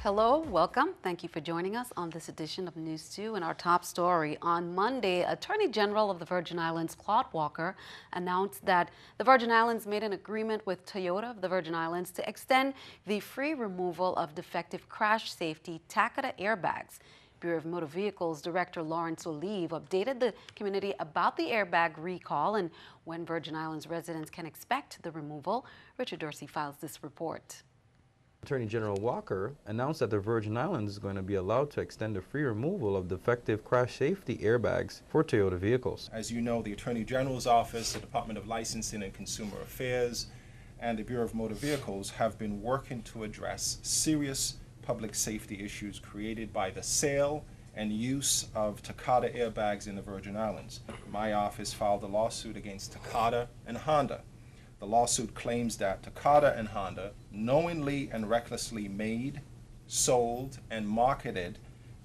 Hello, welcome. Thank you for joining us on this edition of News 2. And our top story on Monday, Attorney General of the Virgin Islands, Claude Walker, announced that the Virgin Islands made an agreement with Toyota of the Virgin Islands to extend the free removal of defective crash safety Takata airbags. Bureau of Motor Vehicles Director Lawrence Olive updated the community about the airbag recall and when Virgin Islands residents can expect the removal. Richard Dorsey files this report. Attorney General Walker announced that the Virgin Islands is going to be allowed to extend the free removal of defective crash safety airbags for Toyota vehicles. As you know, the Attorney General's Office, the Department of Licensing and Consumer Affairs, and the Bureau of Motor Vehicles have been working to address serious public safety issues created by the sale and use of Takata airbags in the Virgin Islands. My office filed a lawsuit against Takata and Honda. The lawsuit claims that Takata and Honda knowingly and recklessly made, sold, and marketed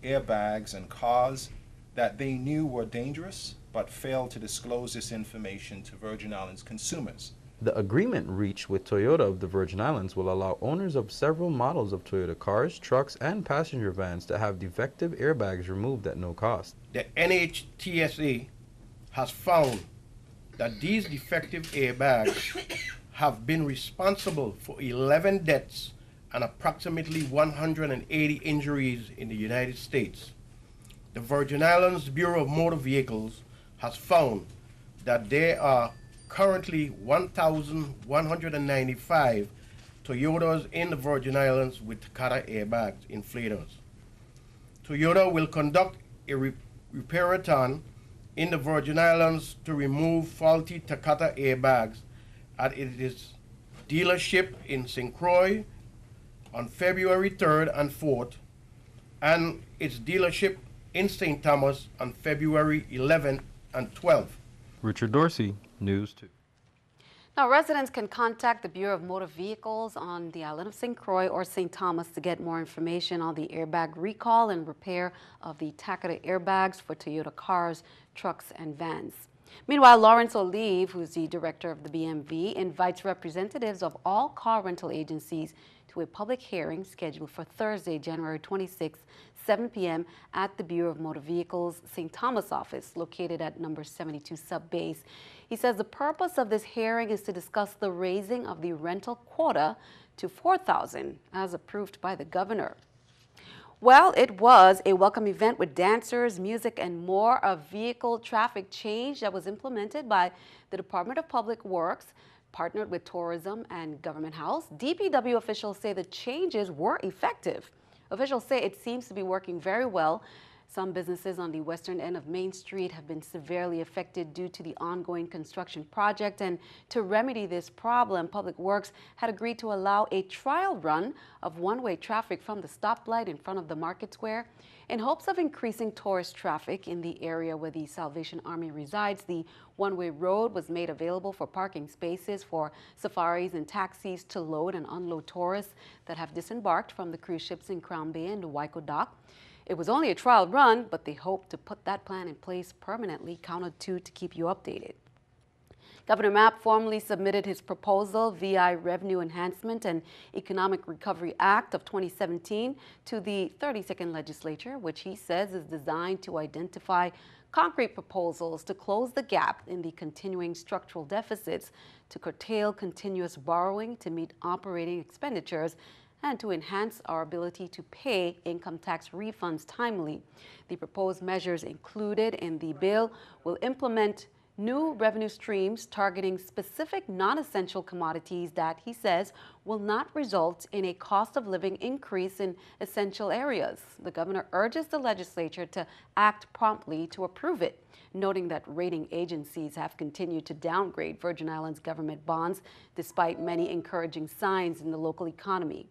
airbags and cars that they knew were dangerous, but failed to disclose this information to Virgin Islands consumers. The agreement reached with Toyota of the Virgin Islands will allow owners of several models of Toyota cars, trucks, and passenger vans to have defective airbags removed at no cost. The NHTSA has found that these defective airbags have been responsible for 11 deaths and approximately 180 injuries in the United States. The Virgin Islands Bureau of Motor Vehicles has found that there are currently 1,195 Toyotas in the Virgin Islands with Takata airbags inflators. Toyota will conduct a repairathon in the Virgin Islands to remove faulty Takata airbags at its dealership in St. Croix on February 3rd and 4th, and its dealership in St. Thomas on February 11th and 12th. Richard Dorsey, News 2. Now, residents can contact the Bureau of Motor Vehicles on the island of St. Croix or St. Thomas to get more information on the airbag recall and repair of the Takata airbags for Toyota cars, trucks, and vans. Meanwhile, Lawrence Olive, who's the director of the BMV, invites representatives of all car rental agencies to a public hearing scheduled for Thursday, January 26, 7 p.m. at the Bureau of Motor Vehicles St. Thomas office located at number 72 Sub Base. He says the purpose of this hearing is to discuss the raising of the rental quota to 4,000 as approved by the governor. Well, it was a welcome event with dancers, music, and more. A vehicle traffic change that was implemented by the Department of Public Works, partnered with Tourism and Government House. DPW officials say the changes were effective. Officials say it seems to be working very well. Some businesses on the western end of Main Street have been severely affected due to the ongoing construction project. And to remedy this problem, Public Works had agreed to allow a trial run of one-way traffic from the stoplight in front of the Market Square. In hopes of increasing tourist traffic in the area where the Salvation Army resides, the one-way road was made available for parking spaces for safaris and taxis to load and unload tourists that have disembarked from the cruise ships in Crown Bay and the Waiko Dock. It was only a trial run, but they hope to put that plan in place permanently. Count on 2 to keep you updated. Governor Mapp formally submitted his proposal, VI Revenue Enhancement and Economic Recovery Act of 2017, to the 32nd Legislature, which he says is designed to identify concrete proposals to close the gap in the continuing structural deficits, to curtail continuous borrowing to meet operating expenditures, and to enhance our ability to pay income tax refunds timely. The proposed measures included in the bill will implement new revenue streams targeting specific non-essential commodities that, he says, will not result in a cost of living increase in essential areas. The governor urges the legislature to act promptly to approve it, noting that rating agencies have continued to downgrade Virgin Islands government bonds despite many encouraging signs in the local economy.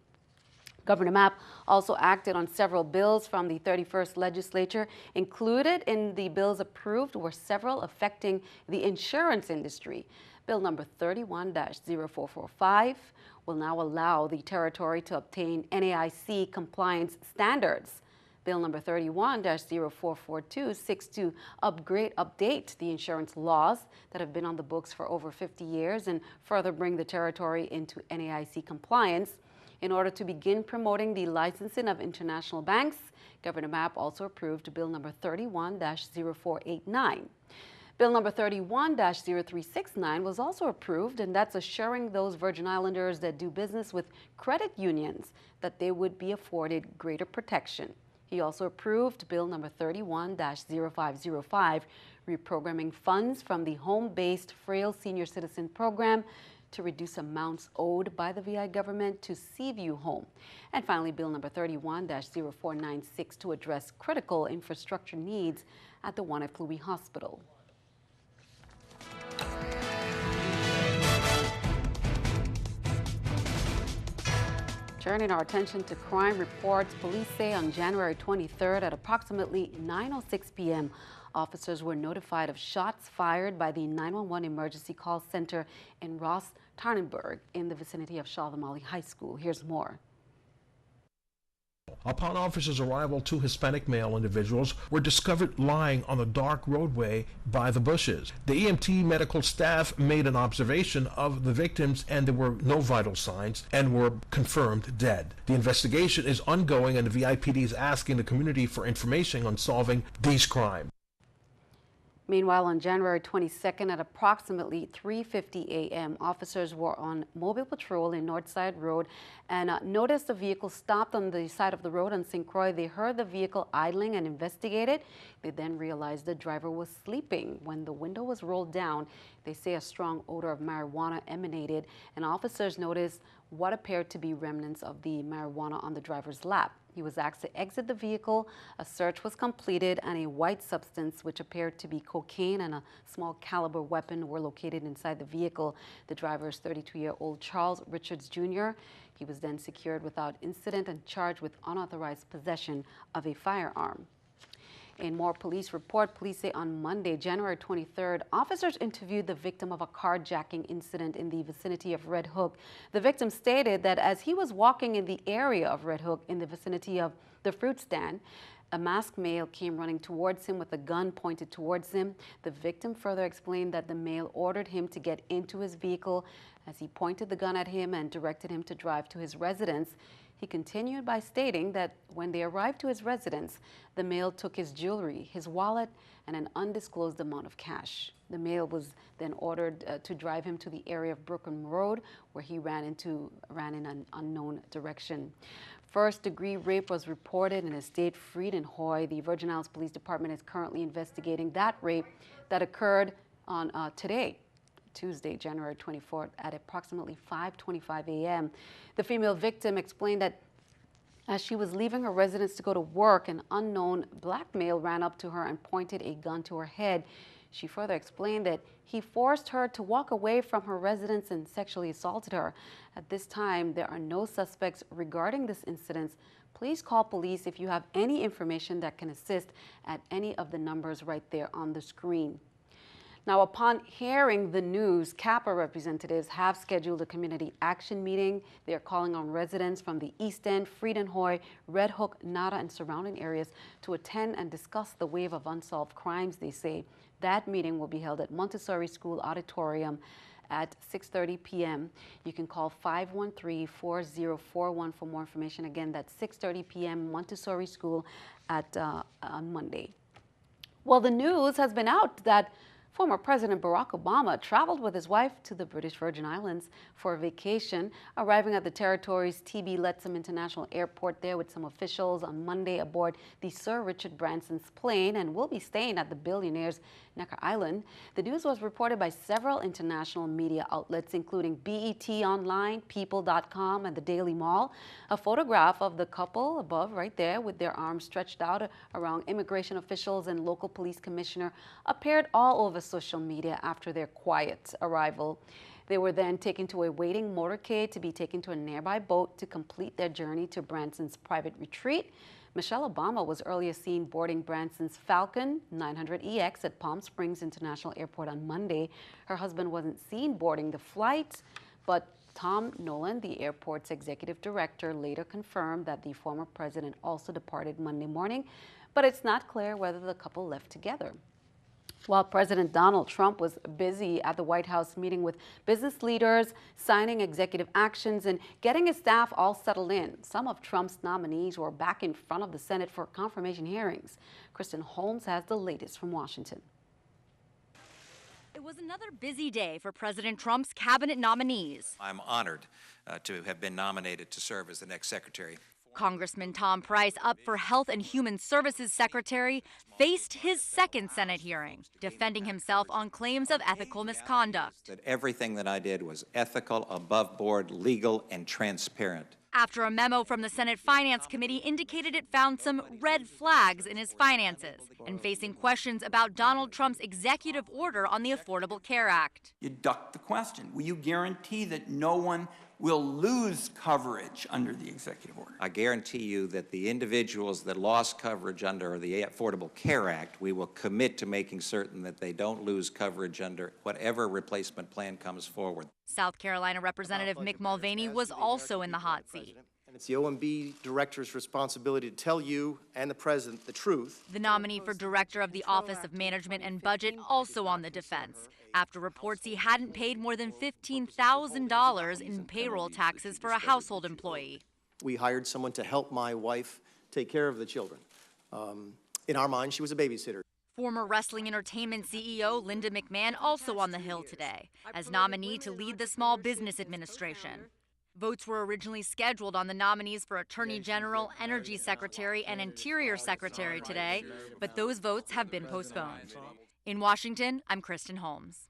Governor Mapp also acted on several bills from the 31st Legislature. Included in the bills approved were several affecting the insurance industry. Bill number 31-0445 will now allow the territory to obtain NAIC compliance standards. Bill number 31-0442 seeks to update the insurance laws that have been on the books for over 50 years and further bring the territory into NAIC compliance. In order to begin promoting the licensing of international banks, Governor Mapp also approved Bill number 31-0489. Bill number 31-0369 was also approved, and that's assuring those Virgin Islanders that do business with credit unions that they would be afforded greater protection. He also approved Bill number 31-0505, reprogramming funds from the home-based Frail Senior Citizen Program to reduce amounts owed by the VI government to Seaview Home. And finally, Bill number 31-0496 to address critical infrastructure needs at the Wanakluwi Hospital. Turning our attention to crime reports, police say on January 23rd at approximately 9:06 p.m., officers were notified of shots fired by the 911 emergency call center in Ross Tarnenberg in the vicinity of Shalvamali High School. Here's more. Upon officers' arrival, 2 Hispanic male individuals were discovered lying on the dark roadway by the bushes. The EMT medical staff made an observation of the victims, and there were no vital signs and were confirmed dead. The investigation is ongoing, and the VIPD is asking the community for information on solving these crimes. Meanwhile, on January 22nd at approximately 3:50 a.m., officers were on mobile patrol in Northside Road and noticed a vehicle stopped on the side of the road on St. Croix. They heard the vehicle idling and investigated. They then realized the driver was sleeping. When the window was rolled down, they say a strong odor of marijuana emanated, and officers noticed what appeared to be remnants of the marijuana on the driver's lap. He was asked to exit the vehicle. A search was completed, and a white substance, which appeared to be cocaine, and a small caliber weapon were located inside the vehicle. The driver is 32-year-old Charles Richards Jr. He was then secured without incident and charged with unauthorized possession of a firearm. In more police report, police say on Monday, January 23rd, officers interviewed the victim of a carjacking incident in the vicinity of Red Hook. The victim stated that as he was walking in the area of Red Hook in the vicinity of the fruit stand, a masked male came running towards him with a gun pointed towards him. The victim further explained that the male ordered him to get into his vehicle as he pointed the gun at him and directed him to drive to his residence. He continued by stating that when they arrived to his residence, the male took his jewelry, his wallet, and an undisclosed amount of cash. The male was then ordered to drive him to the area of Brooklyn Road, where he ran in an unknown direction. First-degree rape was reported in Estate Freed in Hoy. The Virgin Islands Police Department is currently investigating that rape that occurred on today, Tuesday, January 24th, at approximately 5:25 a.m. The female victim explained that as she was leaving her residence to go to work, an unknown black male ran up to her and pointed a gun to her head. She further explained that he forced her to walk away from her residence and sexually assaulted her. At this time, there are no suspects regarding this incident. Please call police if you have any information that can assist at any of the numbers right there on the screen. Now, upon hearing the news, CAPA representatives have scheduled a community action meeting. They are calling on residents from the East End, Friedenhoy, Red Hook, Nada, and surrounding areas to attend and discuss the wave of unsolved crimes, they say. That meeting will be held at Montessori School Auditorium at 6:30 p.m. You can call 513-4041 for more information. Again, that's 6:30 p.m. Montessori School at on Monday. Well, the news has been out that former President Barack Obama traveled with his wife to the British Virgin Islands for a vacation, arriving at the territory's TB Lettsome International Airport there with some officials on Monday aboard the Sir Richard Branson's plane, and will be staying at the billionaire's Necker Island. The news was reported by several international media outlets, including BET Online, People.com, and the Daily Mall. A photograph of the couple above right there with their arms stretched out around immigration officials and local police commissioner appeared all over social media after their quiet arrival. They were then taken to a waiting motorcade to be taken to a nearby boat to complete their journey to Branson's private retreat. Michelle Obama was earlier seen boarding Branson's Falcon 900EX at Palm Springs International Airport on Monday. Her husband wasn't seen boarding the flight, but Tom Nolan, the airport's executive director, later confirmed that the former president also departed Monday morning, but it's not clear whether the couple left together. While President Donald Trump was busy at the White House meeting with business leaders, signing executive actions, and getting his staff all settled in, some of Trump's nominees were back in front of the Senate for confirmation hearings. Kristen Holmes has the latest from Washington. It was another busy day for President Trump's cabinet nominees. I'm honored to have been nominated to serve as the next secretary. Congressman Tom Price, up for Health and Human Services Secretary, faced his second Senate hearing, defending himself on claims of ethical misconduct. That everything that I did was ethical, above board, legal, and transparent. After a memo from the Senate Finance Committee indicated it found some red flags in his finances, and facing questions about Donald Trump's executive order on the Affordable Care Act. You duck the question. Will you guarantee that no one will lose coverage under the executive order? I guarantee you that the individuals that lost coverage under the Affordable Care Act, we will commit to making certain that they don't lose coverage under whatever replacement plan comes forward. South Carolina Representative Mick Mulvaney was also in the hot seat. And it's the OMB director's responsibility to tell you and the president the truth. The nominee for director of the Office of Management and Budget also on the defense, after reports he hadn't paid more than $15,000 in payroll taxes for a household employee. We hired someone to help my wife take care of the children. In our mind, she was a babysitter. Former Wrestling Entertainment CEO Linda McMahon also on the Hill today, as nominee to lead the Small Business Administration. Votes were originally scheduled on the nominees for Attorney General, Energy Secretary, and Interior Secretary today, but those votes have been postponed. In Washington, I'm Kristen Holmes.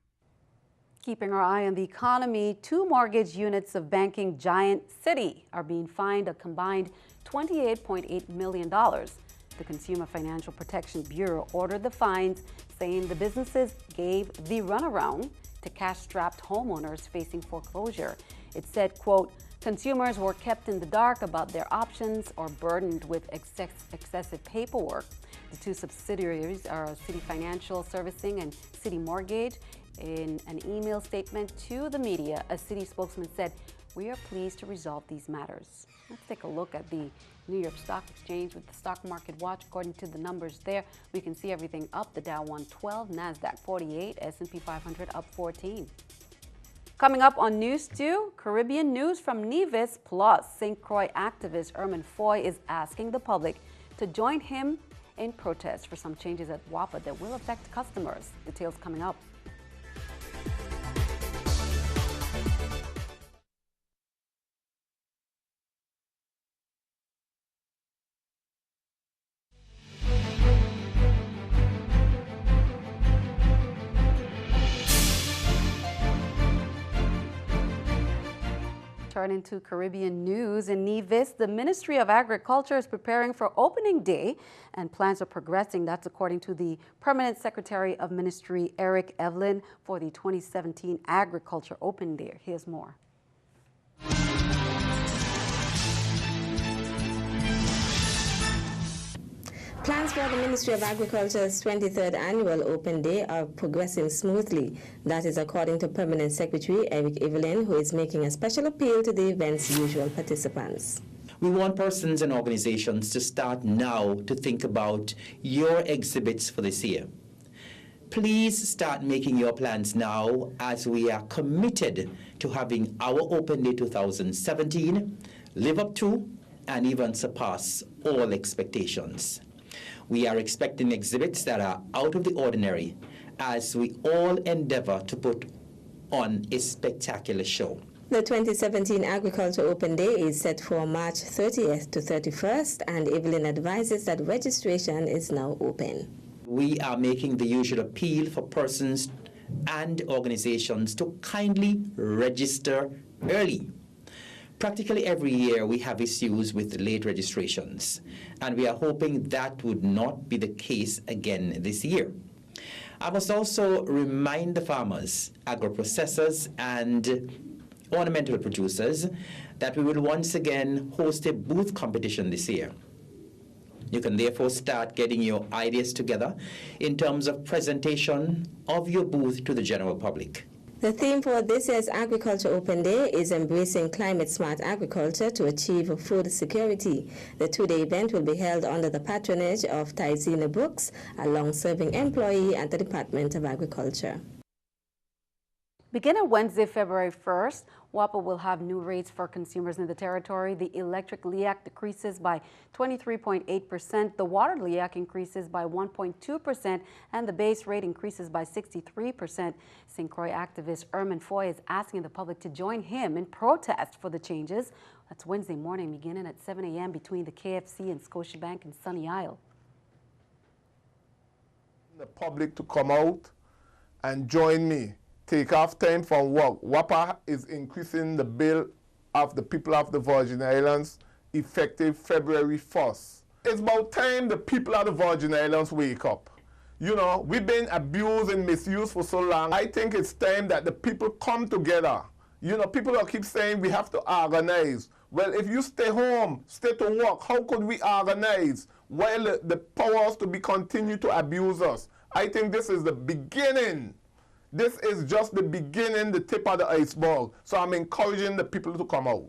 Keeping our eye on the economy, 2 mortgage units of banking giant Citi are being fined a combined $28.8 million. The Consumer Financial Protection Bureau ordered the fines, saying the businesses gave the runaround to cash-strapped homeowners facing foreclosure. It said, quote, consumers were kept in the dark about their options or burdened with excessive paperwork. The 2 subsidiaries are Citi Financial Servicing and Citi Mortgage. In an email statement to the media, a Citi spokesman said, we are pleased to resolve these matters. Let's take a look at the New York Stock Exchange with the Stock Market Watch. According to the numbers there, we can see everything up. The Dow 112, NASDAQ 48, S&P 500 up 14. Coming up on News 2, Caribbean news from NEWS Plus. St. Croix activist Erman Foy is asking the public to join him in protest for some changes at WAPA that will affect customers. Details coming up. Turning to Caribbean news, in NEWS, the Ministry of Agriculture is preparing for opening day and plans are progressing. That's according to the Permanent Secretary of Ministry, Eric Evelyn, for the 2017 Agriculture Open Day. Here's more. Plans for the Ministry of Agriculture's 23rd Annual Open Day are progressing smoothly. That is according to Permanent Secretary Eric Evelyn, who is making a special appeal to the event's usual participants. We want persons and organizations to start now to think about your exhibits for this year. Please start making your plans now, as we are committed to having our Open Day 2017 live up to and even surpass all expectations. We are expecting exhibits that are out of the ordinary as we all endeavor to put on a spectacular show. The 2017 Agriculture Open Day is set for March 30th to 31st, and Evelyn advises that registration is now open. We are making the usual appeal for persons and organizations to kindly register early. Practically every year we have issues with late registrations, and we are hoping that would not be the case again this year. I must also remind the farmers, agro-processors, and ornamental producers that we will once again host a booth competition this year. You can therefore start getting your ideas together in terms of presentation of your booth to the general public. The theme for this year's Agriculture Open Day is Embracing Climate Smart Agriculture to Achieve Food Security. The two-day event will be held under the patronage of Tizina Brooks, a long-serving employee at the Department of Agriculture. Beginning Wednesday, February 1st, WAPA will have new rates for consumers in the territory. The electric LEAC decreases by 23.8%, the water LEAC increases by 1.2%, and the base rate increases by 63%. St. Croix activist Erman Foy is asking the public to join him in protest for the changes. That's Wednesday morning, beginning at 7 a.m. between the KFC and Scotiabank in Sunny Isle. The public to come out and join me. Take off time from work. WAPA is increasing the bill of the people of the Virgin Islands effective February 1st. It's about time the people of the Virgin Islands wake up. You know, we've been abused and misused for so long. I think it's time that the people come together. You know, people will keep saying we have to organize. Well, if you stay home, stay to work, how could we organize while the powers to be continue to abuse us? I think this is the beginning. This is just the beginning, the tip of the iceberg. So I'm encouraging the people to come out.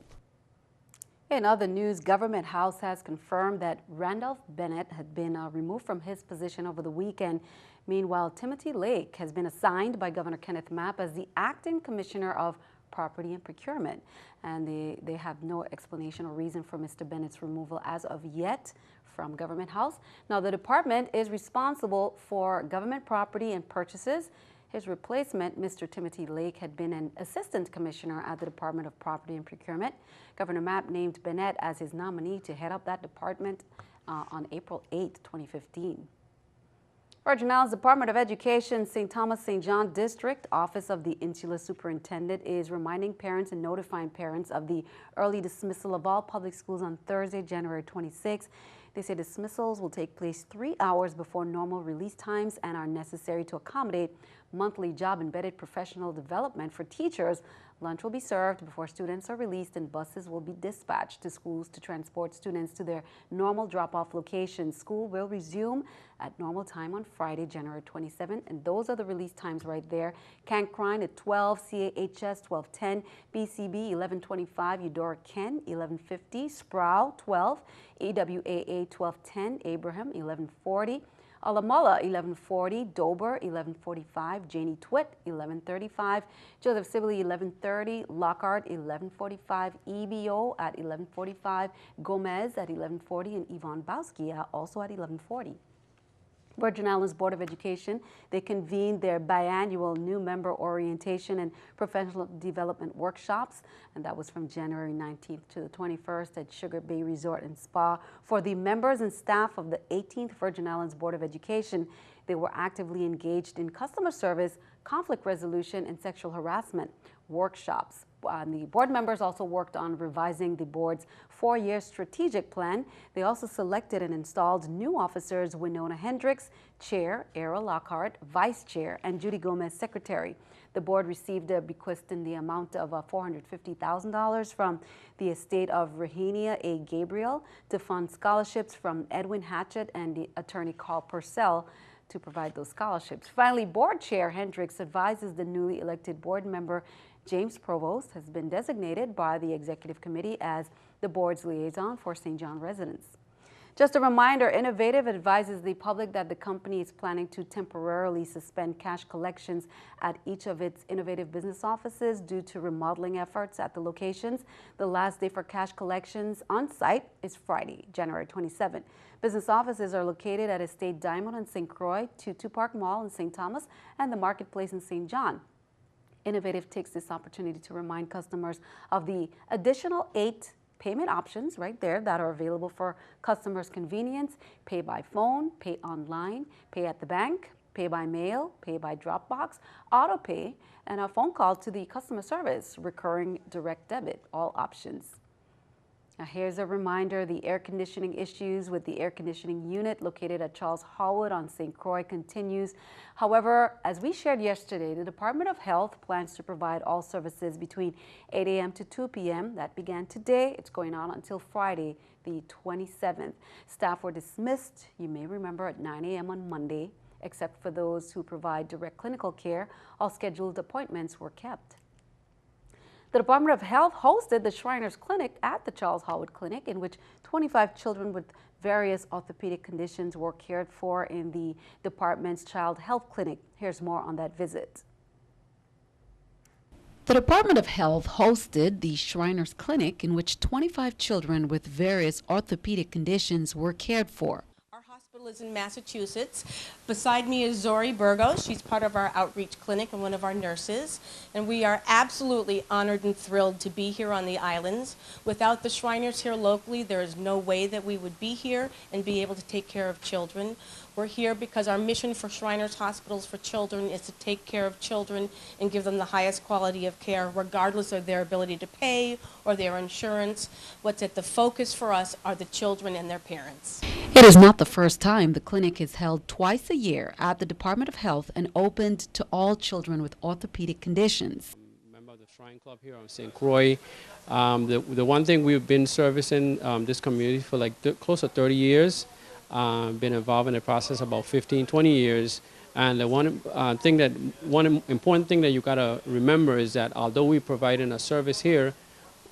In other news, Government House has confirmed that Randolph Bennett had been removed from his position over the weekend. Meanwhile, Timothy Lake has been assigned by Governor Kenneth Mapp as the acting commissioner of Property and Procurement. And they have no explanation or reason for Mr. Bennett's removal as of yet from Government House. Now, the department is responsible for government property and purchases. His replacement, Mr. Timothy Lake, had been an assistant commissioner at the Department of Property and Procurement. Governor Mapp named Bennett as his nominee to head up that department on April 8, 2015. Virgin Islands Department of Education, St. Thomas St. John District Office of the Insular Superintendent is reminding parents and notifying parents of the early dismissal of all public schools on Thursday, January 26. They say dismissals will take place 3 hours before normal release times and are necessary to accommodate monthly job-embedded professional development for teachers. Lunch will be served before students are released, and buses will be dispatched to schools to transport students to their normal drop-off locations. School will resume at normal time on Friday, January 27th, and those are the release times right there. Cancrine at 12, CAHS 12:10, BCB 11:25, Eudora Ken 11:50, Sproul 12, EWAA 12:10, Abraham 11:40. Alamalla 11:40, Dober 11:45, Janie Twitt 11:35, Joseph Sibley 11:30, Lockhart 11:45, EBO at 11:45, Gomez at 11:40, and Yvonne Bowski also at 11:40. Virgin Islands Board of Education, they convened their biannual new member orientation and professional development workshops, and that was from January 19th to the 21st at Sugar Bay Resort and Spa. For the members and staff of the 18th Virgin Islands Board of Education, they were actively engaged in customer service, conflict resolution, and sexual harassment workshops. The board members also worked on revising the board's 4-year strategic plan. They also selected and installed new officers: Winona Hendricks, Chair, Era Lockhart, Vice Chair, and Judy Gomez, Secretary. The board received a bequest in the amount of $450,000 from the estate of Rahenia A. Gabriel to fund scholarships from Edwin Hatchett and the attorney Carl Purcell to provide those scholarships. Finally, Board Chair Hendricks advises the newly elected board member James Provost has been designated by the Executive Committee as the board's liaison for St. John residents. Just a reminder, Innovative advises the public that the company is planning to temporarily suspend cash collections at each of its Innovative business offices due to remodeling efforts at the locations. The last day for cash collections on site is Friday, January 27. Business offices are located at Estate Diamond in St. Croix, Tutu Park Mall in St. Thomas, and the Marketplace in St. John. Innovative takes this opportunity to remind customers of the additional 8 payment options right there that are available for customers' convenience: pay by phone, pay online, pay at the bank, pay by mail, pay by Dropbox, auto pay, and a phone call to the customer service, recurring direct debit, all options. Now here's a reminder, the air conditioning issues with the air conditioning unit located at Charles Howard on St. Croix continues. However, as we shared yesterday, the Department of Health plans to provide all services between 8 a.m. to 2 p.m. That began today. It's going on until Friday, the 27th. Staff were dismissed, you may remember, at 9 a.m. on Monday. Except for those who provide direct clinical care, all scheduled appointments were kept. The Department of Health hosted the Shriners Clinic at the Charles Howard Clinic, in which 25 children with various orthopedic conditions were cared for in the department's child health clinic. Here's more on that visit. The Department of Health hosted the Shriners Clinic, in which 25 children with various orthopedic conditions were cared for. Our hospital is in Massachusetts. Beside me is Zori Burgos. She's part of our outreach clinic and one of our nurses. And we are absolutely honored and thrilled to be here on the islands. Without the Shriners here locally, there is no way that we would be here and be able to take care of children. We're here because our mission for Shriners Hospitals for Children is to take care of children and give them the highest quality of care, regardless of their ability to pay or their insurance. What's at the focus for us are the children and their parents. It is not the first time the clinic is held twice a year at the Department of Health and opened to all children with orthopedic conditions. Member of the Shrine Club here on St. Croix. The one thing we've been servicing this community for like close to 30 years. Been involved in the process about 15, 20 years. And the one important thing that you gotta remember is that although we provide a service here,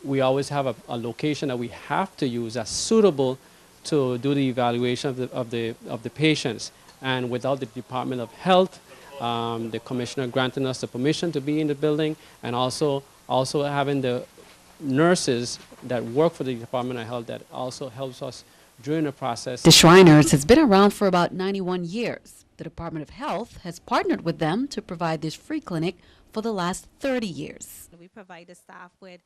we always have a location that we have to use that's suitable to do the evaluation of the patients. And without the Department of Health, the commissioner granting us the permission to be in the building, and also having the nurses that work for the Department of Health that also helps us during the process. The Shriners has been around for about 91 years. The Department of Health has partnered with them to provide this free clinic for the last 30 years. We provide the staff with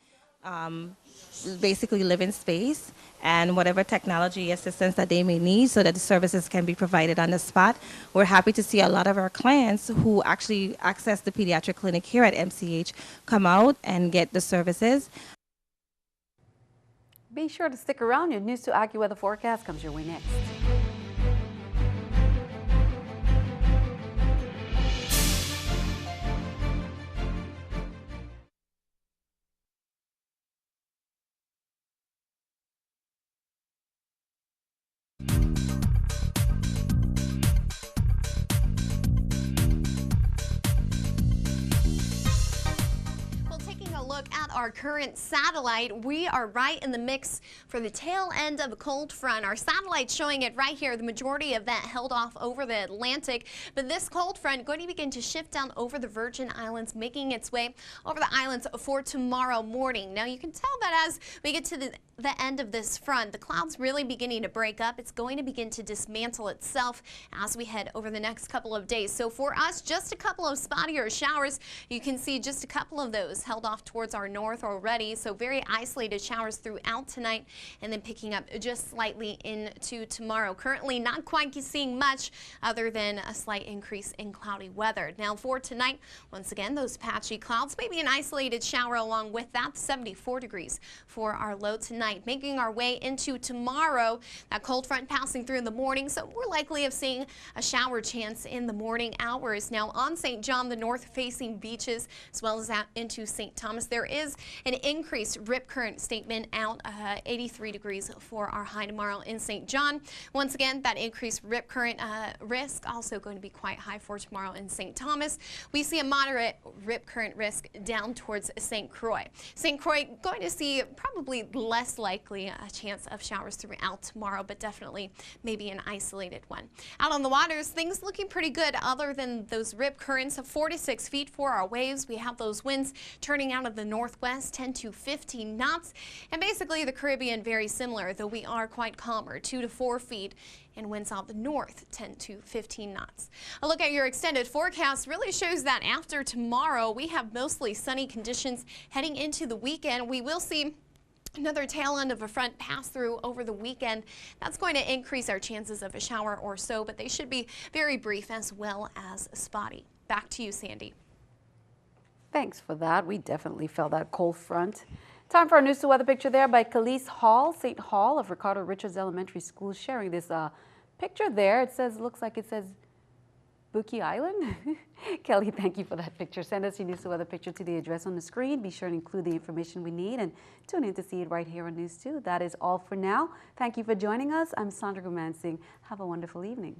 basically living space and whatever technology assistance that they may need so that the services can be provided on the spot. We're happy to see a lot of our clients who actually access the pediatric clinic here at MCH come out and get the services. Be sure to stick around. Your News 2 AccuWeather forecast comes your way next. Our current satellite, we are right in the mix for the tail end of a cold front. Our satellite showing it right here. The majority of that held off over the Atlantic, but this cold front going to begin to shift down over the Virgin Islands, making its way over the islands for tomorrow morning. Now you can tell that as we get to the end of this front, the clouds really beginning to break up. It's going to begin to dismantle itself as we head over the next couple of days. So for us, just a couple of spottier showers. You can see just a couple of those held off towards our north already. So very isolated showers throughout tonight and then picking up just slightly into tomorrow. Currently not quite seeing much other than a slight increase in cloudy weather. Now for tonight, once again, those patchy clouds, maybe an isolated shower along with that. 74 degrees for our low tonight. Making our way into tomorrow, that cold front passing through in the morning, so we're likely of seeing a shower chance in the morning hours. Now on St. John, the north-facing beaches, as well as out into St. Thomas, there is an increased rip current statement out 83 degrees for our high tomorrow in St. John. Once again, that increased rip current risk also going to be quite high for tomorrow in St. Thomas. We see a moderate rip current risk down towards St. Croix. St. Croix going to see probably less likely a chance of showers throughout tomorrow, but definitely maybe an isolated one. Out on the waters, things looking pretty good other than those rip currents of 4 to 6 feet for our waves. We have those winds turning out of the northwest, 10 to 15 knots, and basically the Caribbean very similar, though we are quite calmer, 2 to 4 feet, and winds out the north, 10 to 15 knots. A look at your extended forecast really shows that after tomorrow, we have mostly sunny conditions heading into the weekend. We will see another tail end of a front pass through over the weekend. That's going to increase our chances of a shower or so, but they should be very brief as well as spotty. Back to you, Sandy. Thanks for that. We definitely felt that cold front. Time for our News 2 weather picture there by Khalees Hall, St. Hall of Ricardo Richards Elementary School, sharing this picture there. It says, looks like it says Bookie Island. Kelly, thank you for that picture. Send us your News 2 weather picture to the address on the screen. Be sure to include the information we need and tune in to see it right here on News 2. That is all for now. Thank you for joining us. I'm Sandra Gumansing. Have a wonderful evening.